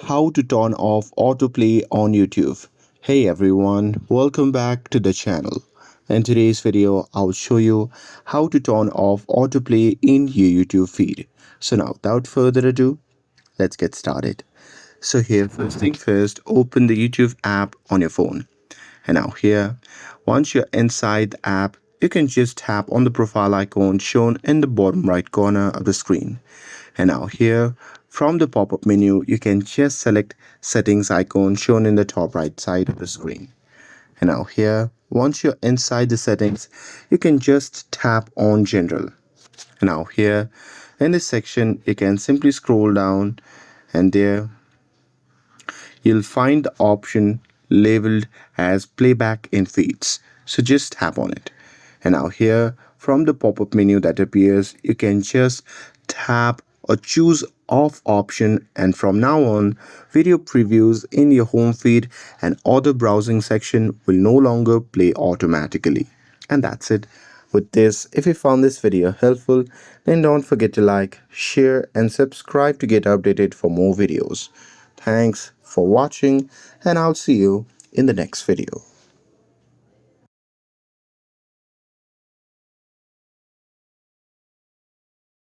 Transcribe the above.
how to turn off autoplay on YouTube. Hey everyone, welcome back to the channel. In today's video, I'll show you how to turn off autoplay in your YouTube feed. So now, without further ado, let's get started. So here, first thing first, open the YouTube app on your phone. And now here, once you're inside the app, you can just tap on the profile icon shown in the bottom right corner of the screen. And now here, from the pop-up menu, you can just select settings icon shown in the top right side of the screen. And now here, once you're inside the settings, you can just tap on general. And now here, in this section, you can simply scroll down and there you'll find the option labeled as playback in feeds. So just tap on it. And now here from the pop-up menu that appears, you can just tap or choose off option, and from now on video previews in your home feed and other browsing section will no longer play automatically. And that's it. With this, if you found this video helpful, then don't forget to like, share and subscribe to get updated for more videos. Thanks for watching, and I'll see you in the next video.